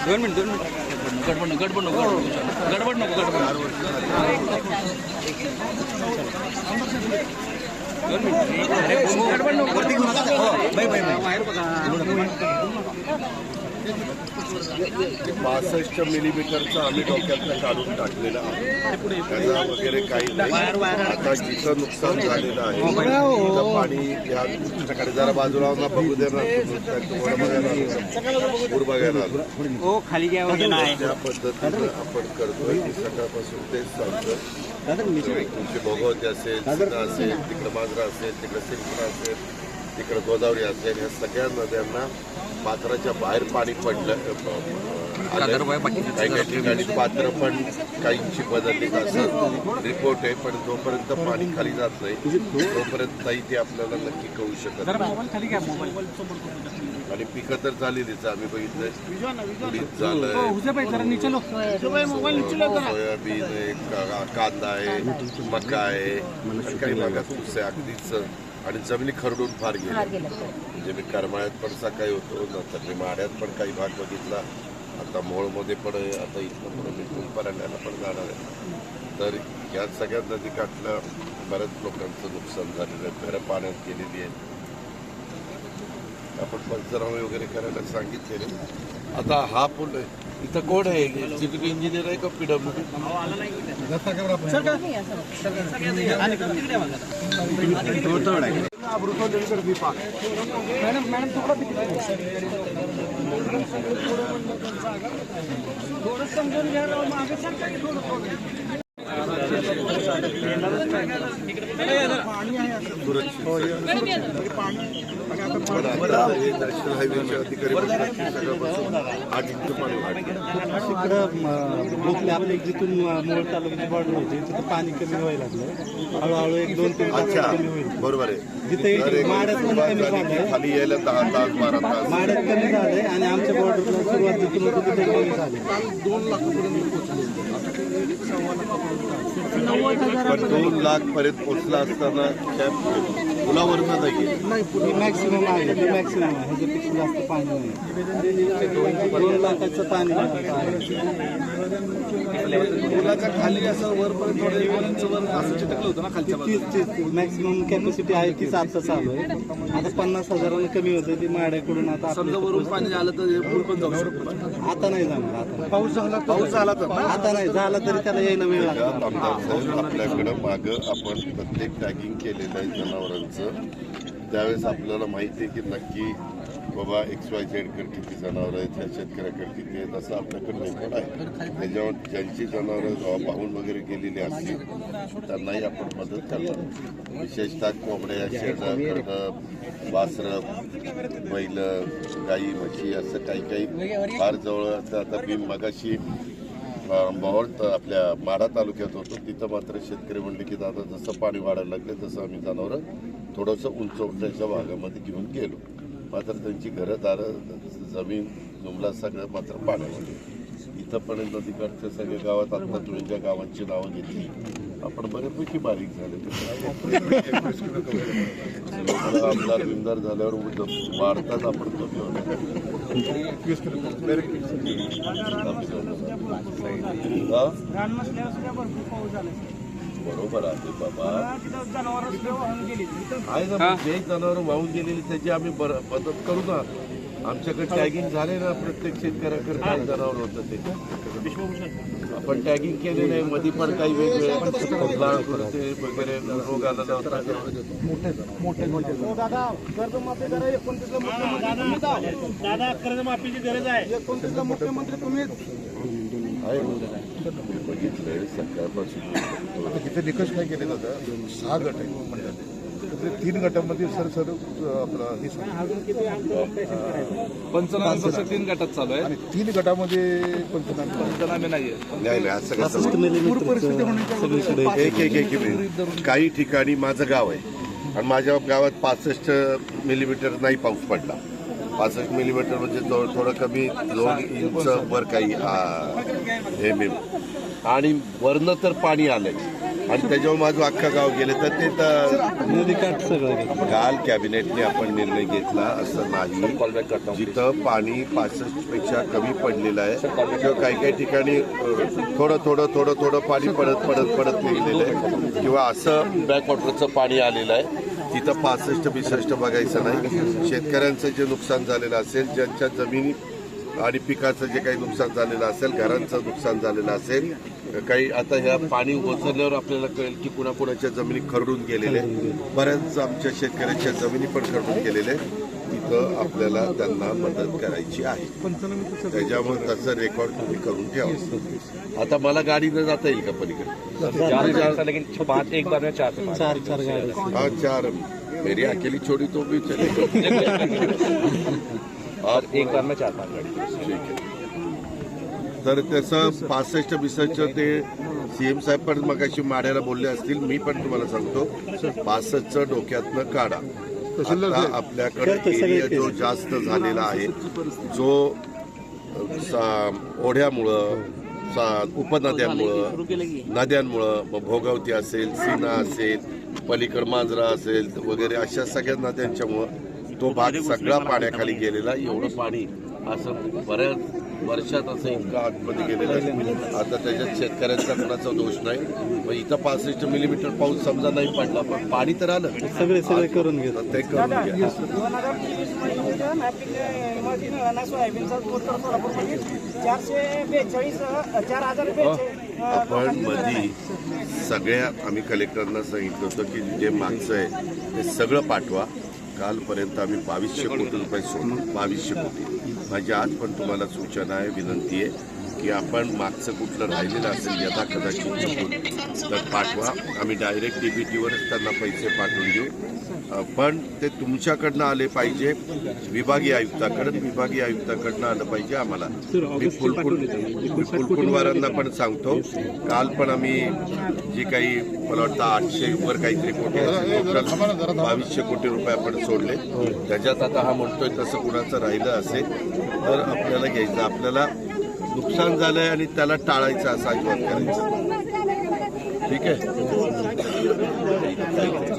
2 minute गडबड नको पासष्ट मिलीमीटरचा आम्ही डोक्यातनं काढून टाकलेला आहे. त्याचा वगैरे काही नाही. आता जिथं नुकसान झालेलं आहे तिथं पाणी या जरा बाजूला बघू देणार पूर बघायला त्या पद्धतीनं आपण करतोय की सकाळपासून तेच चालतं. तुमची भोगवती असेल, सीना असेल, तिकडं मांजरा असेल, तिकडं सिंचना असेल, तिकडं गोदावरी असेल, या सगळ्या नद्यांना पात्राच्या बाहेर पाणी पडलं. काही काही ठिकाणी पात्र पण काहींची बदलली असं रिपोर्ट आहे. पण जोपर्यंत पाणी खाली जात नाही तोपर्यंत नाही ते आपल्याला नक्की कळू शकत नाही. आणि पिकं तर झालेलीच आम्ही बघितलंय. उडीद झालंय, सोयाबीन आहे, कांदा आहे, मका आहे, काही भागात ऊस आहे अगदीच. आणि जमिनी खरडून फार गेली. म्हणजे मी करमाळ्यात पण सकाळी होतो, नंतर मी माड्यात पण काही भाग बघितला. आता मोहोळमध्ये पण आहे. आता इथनं पुढे मी कुंपराण्याला पण जाणार आहे. तर या सगळ्या नदीकाठल्या बऱ्याच लोकांचं नुकसान झालेलं आहे. घरं पाण्यात गेलेली आहेत. आपण पंचनामे वगैरे करायला सांगितलेले. आता हा पूल इथं कोण आहे? एक्झिक्युटिव्ह इंजिनियर आहे का PWD? थोडं समजून घ्या. नॅशनल हायवेच्या अधिकारी सकाळपासून 8 इंच पाणी इकडं आपल्या जिथून मोहोळ तालुक्याची बॉर्डर होती तिथं पाणी कमी व्हायला लागलं. हळूहळू 1-2-3 कमी होईल. बरोबर आहे. जिथे माड्यात पण कमी झालंय, खाली यायला 10 तास 12 तास माड्यात कमी झालंय आणि आमच्या बॉर्डरला सुरुवात जिथून होती तिथे कमी झाले. 2 लाख पर्यंत पोहोचला असताना त्या पुलावरनं नाही मॅक्सिमम आहे. ती मॅक्सिमम आहे. ह्याच्यापेक्षा जास्त पाणी नाही. 2 लाखाचं पाणी पुलाच्या खाली असं वरपर्यंत असं चिटकलं होतं ना खालच्या बाजूला. मॅक्सिमम कॅपॅसिटी आहे तीच आता चालू आहे. आता 50,000 कमी होतं. ती माड्याकडून आता समजा वरून पाणी आलं तर पूल पण जाऊ शकतो. आता नाही जाणार. आता पाऊस झाला तर आता नाही झाला तरी त्याला यायला वेळ लागतो. आमदार साहेब आपल्याकडं मागं आपण प्रत्येक टॅगिंग केलेलं आहे जनावरांचं. त्यावेळेस आपल्याला माहिती आहे की नक्की बाबा XYZ कडे किती जनावरं आहेत, त्या शेतकऱ्याकडे किती आहेत, असं आपल्याकडे रेकॉर्ड आहे. त्याच्यावर ज्यांची जनावरं पाहून वगैरे गेलेली असतील त्यांनाही आपण मदत करणार. विशेषतः कोंबड्या, शेळं, वासरं, बैल, गाई, म्हशी असं काही फार जवळ असतं. आता मी मगाशी मोहोळ आपल्या माढा तालुक्यात होतो. तिथं मात्र शेतकरी म्हणले की दादा जसं पाणी वाढायला लागलं तसं आम्ही जनावरं थोडंसं उंचवट्याच्या भागामध्ये घेऊन गेलो. मात्र त्यांची घरंदारं, जमीन, जुमला सगळं मात्र पाण्यामध्ये. इथं पण नदीकाठच्या सगळ्या गावात आता तुम्ही ज्या गावांची नावं घेतली आपण बऱ्यापैकी बारीक झाले. आमदार बिमदार झाल्यावर वाढतात आपण कमी होतो. बरोबर आहे बाबा. आहे ना, जे जनावर वाहून गेलेली त्याची आम्ही मदत करू ना. आमच्याकडे टॅगिंग झाले ना, प्रत्येक शेतकऱ्याकडे काय जनावर होतं ते आपण टॅगिंग केलेलं आहे. मध्ये पण काही वेगवेगळे वगैरे रोग आला नव्हता. दादा कर्जमाफीची गरज आहे. 29ला मुख्यमंत्री तुम्हीच बघितलंय सकाळपासून. आता तिथे निकष काय केले जातं? 6 गट आहे मंडळाचे. तर 3 गटामध्ये सर आपला पंचनामे 3 गटात चालू आहे आणि 3 गटामध्ये पंचनामे नाहीये. नाही असं काही ठिकाणी माझं गाव आहे आणि माझ्या गावात 65 मिलीमीटर नाही पाऊस पडला. 65 मिलीमीटर म्हणजे थोडं कमी 2 इंच वर काही हे आणि वरनं तर पाणी आलंय. आणि त्याच्यावर माझं अख्खा गाव गेले तर ते तर नदी काठ सगळं काल कॅबिनेटने आपण निर्णय घेतला असं नाही, जिथं पाणी 65 पेक्षा कमी पडलेलं आहे किंवा काही ठिकाणी थोडं पाणी पडत गेलेलं आहे किंवा असं बॅकवॉटरचं पाणी आलेलं आहे, तिथं 65 बघायचं नाही. शेतकऱ्यांचं जे नुकसान झालेलं असेल, ज्यांच्या जमिनी आणि पिकाचं जे काही नुकसान झालेलं असेल, घरांचं नुकसान झालेलं असेल, काही आता ह्या पाणी ओसरल्यावर आपल्याला कळेल की कुणाकुणाच्या जमिनी खरडून गेलेल्या, बऱ्याच आमच्या शेतकऱ्यांच्या जमिनी पण खरडून गेलेल्या, तिथं आपल्याला त्यांना मदत करायची आहे. त्याच्यामुळे त्याचं रेकॉर्ड तुम्ही करून ठेवा. आता मला गाडीनं जाता येईल का पलीकडे? लेकिन 5 एक बार में 4 से 5 चार गाड्या हाँ 4, मेरी अकेली छोड़ी तो भी चलेगी. और एक बार में 4-5 गाड़ी. ठीक आहे. तर त्याचं 65 ते सीएम साहेब पण मगाशी माड्याला बोलले असतील. मी पण तुम्हाला सांगतो 65चं डोक्यातनं काढा. आता आपल्याकडे एरिया जो जास्त झालेला आहे, जो ओढ्यामुळं, उपनद्यांमुळं, नद्यांमुळं, भोगावती असेल, सीना असेल, पलीकड मांजरा असेल वगैरे अशा सगळ्या नद्यांच्यामुळं तो भाग सगळा पाण्याखाली गेलेला. एवढं पाणी असं बऱ्याच वर्षात असं इतकं आतमध्ये गेलेलं आहे. आता त्याच्यात शेतकऱ्यांचा कोणाचा दोष नाही. मग इथं 65 मिलीमीटर पाऊस समजा नाही पडला, पण पाणी तर आलं. सगळे करून घेतात. ते करून घ्या. 2023 मध्ये होतं नापिक सोयाबीनचा उत्तर सोलापूरमध्ये 442 आपण मधी सगळ्या आम्ही कलेक्टरना सांगितलं होतं की जे मागचं आहे ते सगळं पाठवा. कालपर्यंत आम्ही 2200 कोटी रुपये सोडलो. 2200 कोटी. माझी आज पण तुम्हाला सूचना आहे, विनंती आहे की आपण मागचं कुठलं राहिलेलं असेल यथा कदाचित चुकून तर पाठवा. आम्ही डायरेक्ट डीबीटीवरच त्यांना पैसे पाठवून देऊ. पण ते तुमच्याकडनं आले पाहिजे, विभागीय आयुक्ताकडनं आलं पाहिजे आम्हाला. मी फुलकुंडवारांना पण सांगतो. काल पण आम्ही जी काही मला वाटतं 800 वर काहीतरी कोटी, 2200 कोटी रुपये आपण सोडले. त्याच्यात आता हा म्हणतोय तसं कुणाचं राहिलं असेल तर आपल्याला घ्यायचं. आपल्याला नुकसान झालंय आणि त्याला टाळायचं असं अजिबात करायचं. ठीक आहे.